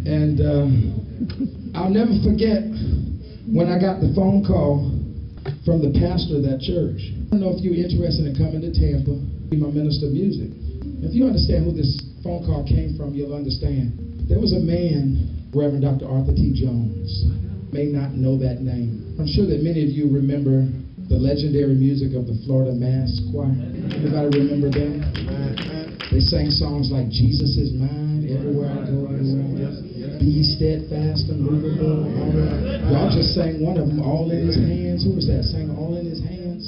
And I'll never forget when I got the phone call from the pastor of that church. I don't know if you're interested in coming to Tampa, be my minister of music. If you understand who this phone call came from, you'll understand. There was a man, Reverend Dr. Arthur T. Jones. May not know that name. I'm sure that many of you remember the legendary music of the Florida Mass Choir. Anybody remember them? They sang songs like Jesus is mine, everywhere I go, be steadfast and movable. Y'all just sang one of them, All in His Hands. Who was that? Sang All in His Hands.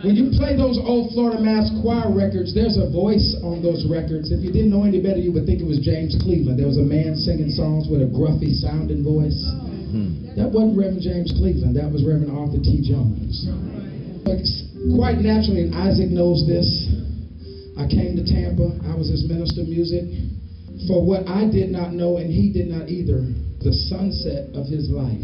When you play those old Florida Mass Choir records, there's a voice on those records. If you didn't know any better, you would think it was James Cleveland. There was a man singing songs with a gruffy sounding voice. That wasn't Reverend James Cleveland. That was Reverend Arthur T. Jones. But quite naturally, and Isaac knows this, I came to Tampa. I was his minister of music. For what I did not know, and he did not either, the sunset of his life.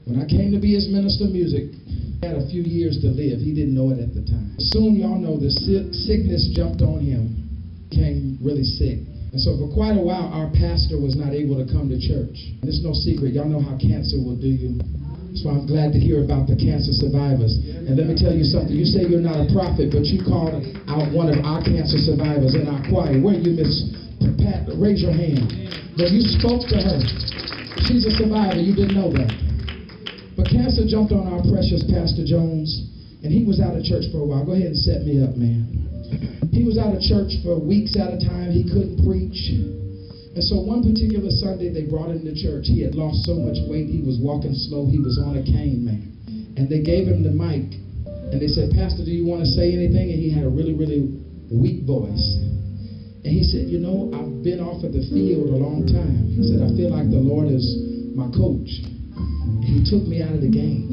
When I came to be his minister of music, he had a few years to live. He didn't know it at the time. Soon, y'all know, the sickness jumped on him. He became really sick. And so for quite a while, our pastor was not able to come to church. And it's no secret. Y'all know how cancer will do you. So I'm glad to hear about the cancer survivors. And let me tell you something. You say you're not a prophet, but you called out one of our cancer survivors in our choir. Where are you, Miss Pat? Raise your hand. But you spoke to her. She's a survivor. You didn't know that. But cancer jumped on our precious Pastor Jones, and he was out of church for a while. Go ahead and set me up, man. He was out of church for weeks at a time. He couldn't preach. And so one particular Sunday, they brought him to church. He had lost so much weight, he was walking slow. He was on a cane, man. And they gave him the mic. And they said, Pastor, do you want to say anything? And he had a really, really weak voice. And he said, you know, I've been off of the field a long time. He said, I feel like the Lord is my coach. And he took me out of the game.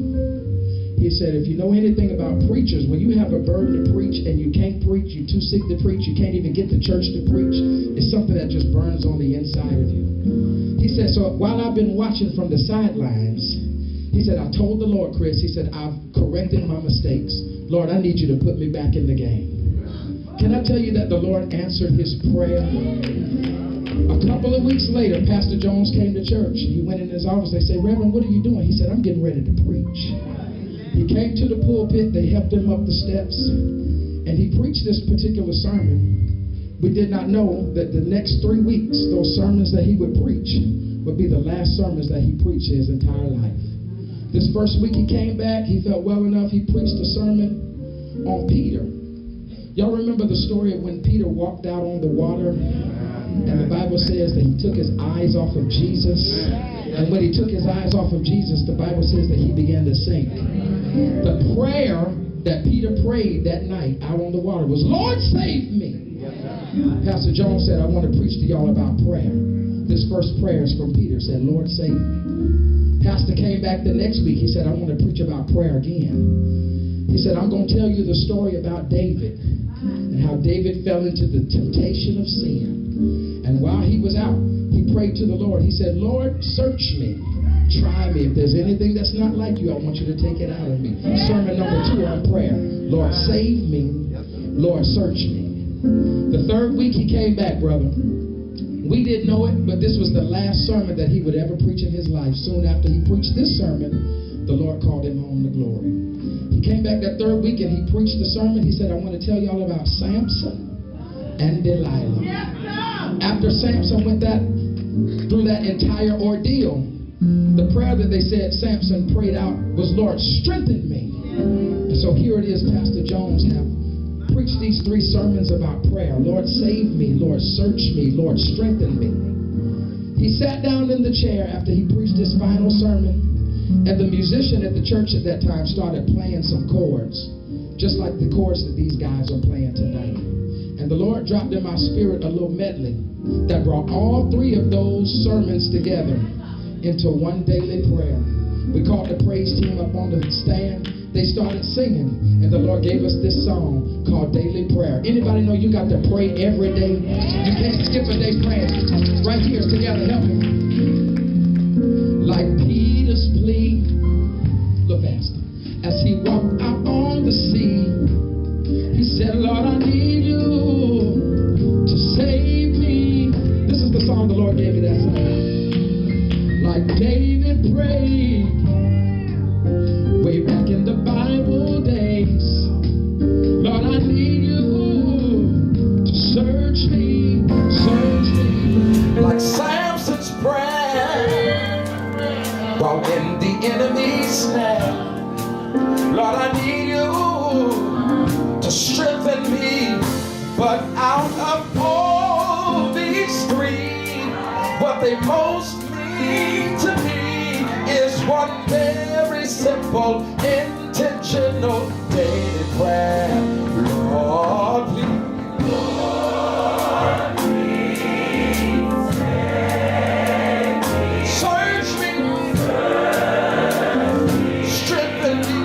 He said, if you know anything about preachers, when you have a burden to preach and you can't preach, you're too sick to preach, you can't even get to church to preach, it's something that just burns on the inside of you. He said, so while I've been watching from the sidelines, he said, I told the Lord, Chris, he said, I've corrected my mistakes. Lord, I need you to put me back in the game. Can I tell you that the Lord answered his prayer? A couple of weeks later, Pastor Jones came to church. He went in his office. They said, Reverend, what are you doing? He said, I'm getting ready to preach. He came to the pulpit, they helped him up the steps, and he preached this particular sermon. We did not know that the next 3 weeks, those sermons that he would preach would be the last sermons that he preached his entire life. This first week he came back, he felt well enough, he preached a sermon on Peter. Y'all remember the story of when Peter walked out on the water, and the Bible says that he took his eyes off of Jesus. And when he took his eyes off of Jesus, the Bible says that he began to sink. The prayer that Peter prayed that night out on the water was, Lord, save me. Pastor Jones said, I want to preach to y'all about prayer. This first prayer is from Peter. Said, Lord, save me. Pastor came back the next week. He said, I want to preach about prayer again. He said, I'm going to tell you the story about David and how David fell into the temptation of sin. And while he was out, he prayed to the Lord. He said, Lord, search me. Try me. If there's anything that's not like you, I want you to take it out of me. Sermon number 2 on prayer. Lord, save me. Lord, search me. The third week he came back, brother. We didn't know it, but this was the last sermon that he would ever preach in his life. Soon after he preached this sermon, the Lord called him home to glory. He came back that third week and he preached the sermon. He said, I want to tell y'all about Samson and Delilah. After Samson went through that entire ordeal, the prayer that they said Samson prayed out was, Lord, strengthen me. And so here it is, Pastor Jones have preached these 3 sermons about prayer. Lord, save me. Lord, search me. Lord, strengthen me. He sat down in the chair after he preached his final sermon, and the musician at the church at that time started playing some chords, just like the chords that these guys are playing tonight. And the Lord dropped in my spirit a little medley that brought all 3 of those sermons together into one daily prayer. We called the praise team up on the stand. They started singing, and the Lord gave us this song called Daily Prayer. Anybody know you got to pray every day? You can't skip a day praying. Right here, together, help me. Like Peter's plea, look faster, as he walked out on the sea, he said, Lord, I need you to save me. This is the song the Lord gave me that song. enemy's snare. Lord, I need you to strengthen me. But out of all these three, what they most mean to me is one very simple, intentional daily prayer. Lord, please. Lord, please save me. Search me. Strengthen me.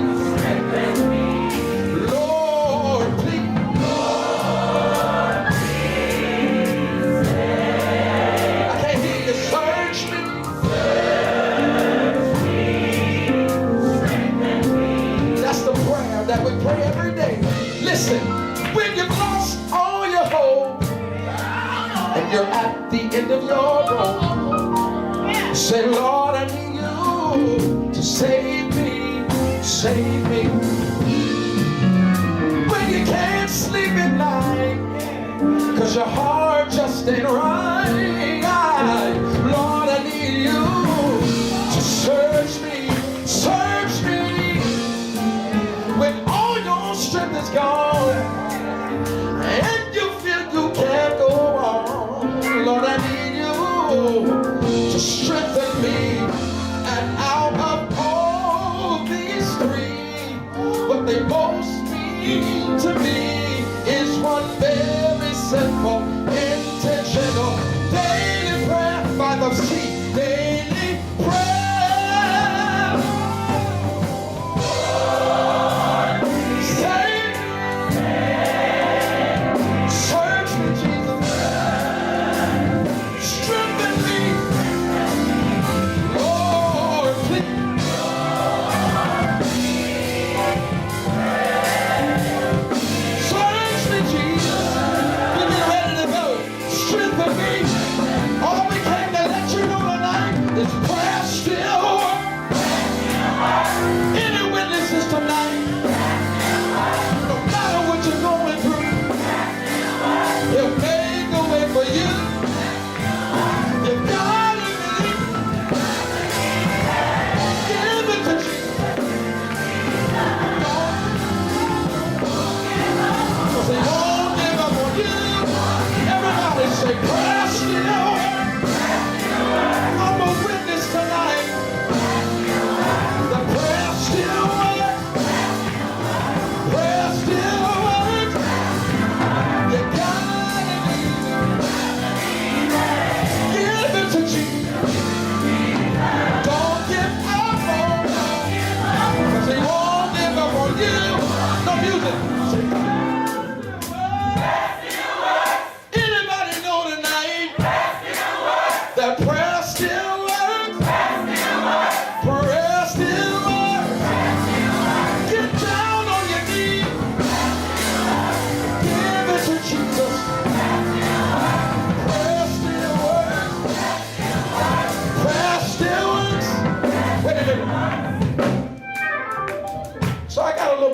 Lord, please. Lord, please save. I can't hear you. Search me. That's the prayer that we pray every day. Listen, when you've lost all your hope and you're at the end of your rope, say, Lord, I need you to save me, save me. When you can't sleep at night 'cause your heart just ain't right, Lord, I need you to search me, search me. When all your strength is gone and you feel you can't go on, Lord, I need you to strengthen me. And out of all these three, what they most mean to me is one very simple, intentional daily prayer. By the sea, daily prayer.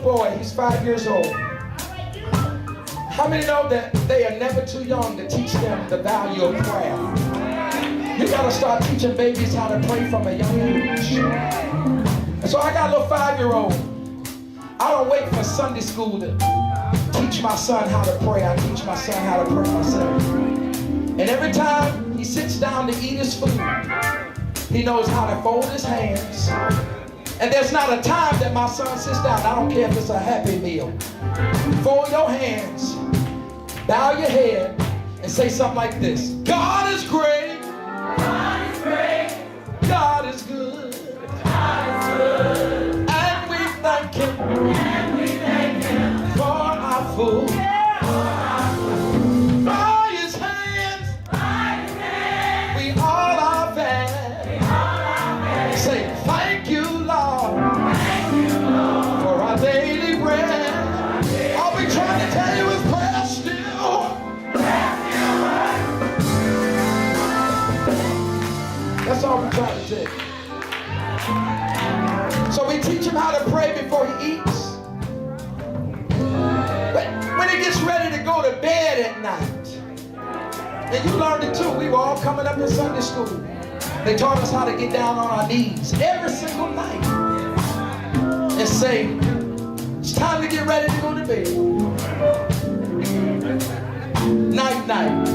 Boy, he's 5 years old. How many know that they are never too young to teach them the value of prayer? You gotta start teaching babies how to pray from a young age. And so I got a little 5-year-old. I don't wait for Sunday school to teach my son how to pray. I teach my son how to pray myself. And every time he sits down to eat his food, he knows how to fold his hands. And there's not a time that my son sits down, I don't care if it's a happy meal. Fold your hands, bow your head, and say something like this. God is great. God is great. God is good. God is good. And we thank him. And we thank him for our food. By his hands, we all are fed. Say, thank you, Lord, for our daily bread. All we trying to tell you is prayer still. That's all we're trying to tell you. So we teach him how to pray before he eats. But when he gets ready to go to bed at night, and you learned it too, we were all coming up in Sunday school. They taught us how to get down on our knees every single night and say, it's time to get ready to go to bed. Night, night.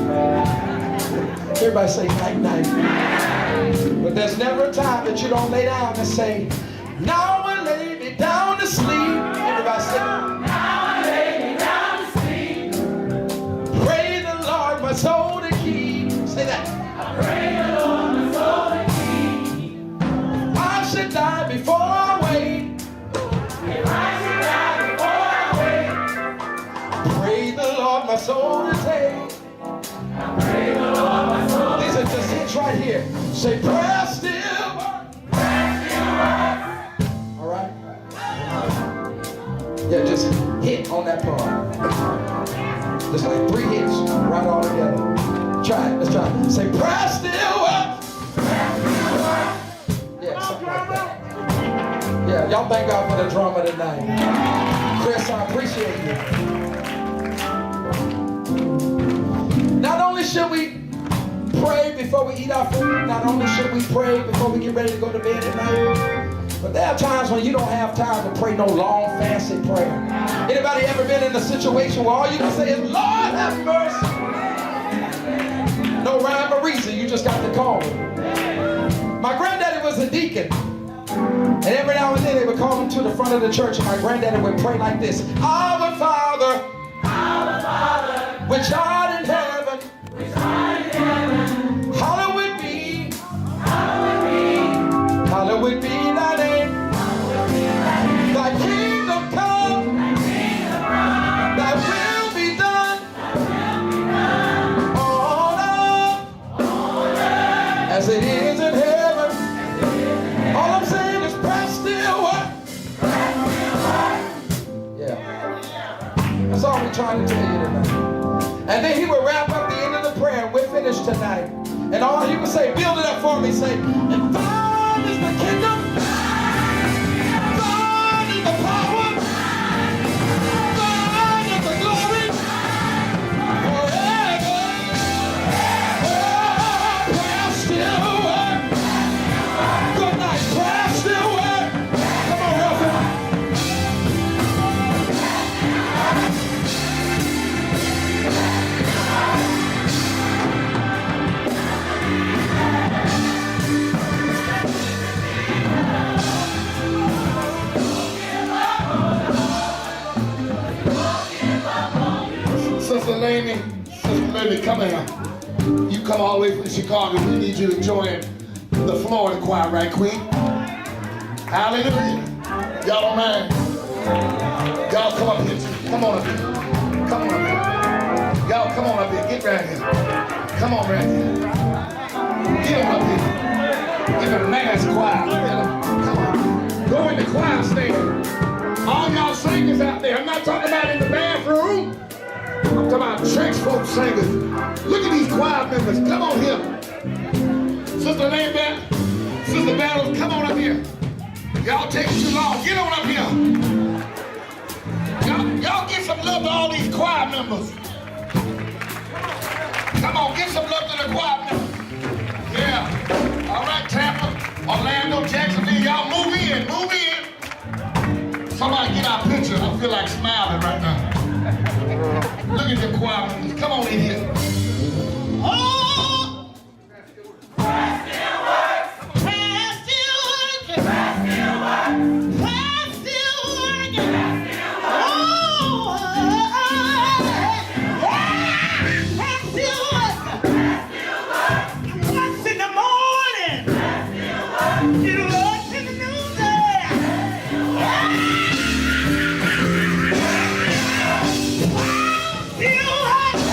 Everybody say night, night. But there's never a time that you don't lay down and say, now I lay me down to sleep. Everybody say, now I lay me down to sleep. Pray the Lord my soul to keep. Say that. I pray the Lord my soul to keep. I should die before I wake. If I should die before I wake. Pray the Lord my soul to take. I pray the Lord my soul. These are just hits right here. Say prayer still works. Prayer still works. All right? Yeah, just hit on that part. Just like 3 hits right all together. Try it. Let's try it. Say prayer still works. Prayer still works. Yeah, something like that. Yeah, y'all thank God for the drama tonight. Chris, I appreciate you. Not only should we pray before we eat our food, not only should we pray before we get ready to go to bed at night, but there are times when you don't have time to pray no long, fancy prayer. Anybody ever been in a situation where all you can say is, Lord have mercy? No rhyme or reason, you just got to call him. My granddaddy was a deacon. And every now and then they would call him to the front of the church, and my granddaddy would pray like this: Our Father, which art in heaven, hallowed be thy name. Thy kingdom come, thy will be done on earth as it is in heaven. All I'm saying is prayer still works. Yeah. That's all we're trying to tell you tonight. And then he would wrap up the end of the prayer, and we're finished tonight. And all he would say, build it up for me, say, and thine is the kingdom, thine is the power, thine is the glory, forever. Oh, prayer still works. Good night, prayer still works. Come on, Ruffin. Sister Lemmie, come here. You come all the way from Chicago. We need you to join the Florida choir, right, Queen? Hallelujah. Y'all don't mind? Y'all come up here. Come on up here. Come on up here. Y'all come on up here. Get right here. Come on right here. Get on up here. Give it a nice choir. Come on. Go in the choir stand. All y'all singers out there. I'm not talking about in the bathroom. I'm talking about church folk singers. Look at these choir members. Come on here. Sister Lemmie, Sister Battles, come on up here. Y'all taking too long. Get on up here. Y'all get some love to all these choir members. Come on, get some love to the choir members. Yeah. All right, Tampa, Orlando, Jacksonville, y'all move in, move in. Somebody get our picture. I feel like smiling right now. Look at the choir members. Come on in here. Oh! Prayer still works. Prayer still works. Prayer still works. Prayer still works. Prayer still works. Oh! Prayer still works. Prayer still works. It works in the morning. Prayer still works. It works in the noonday. Prayer still works.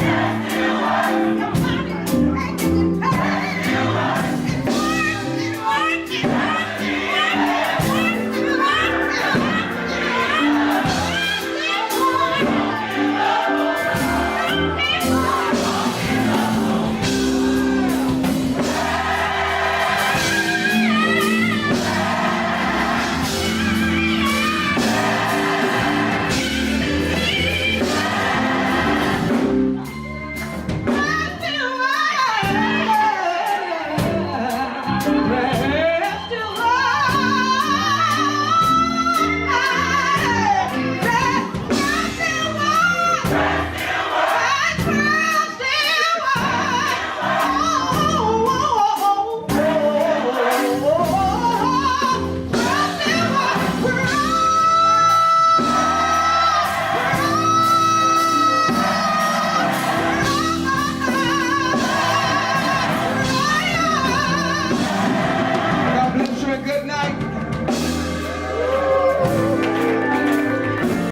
trust in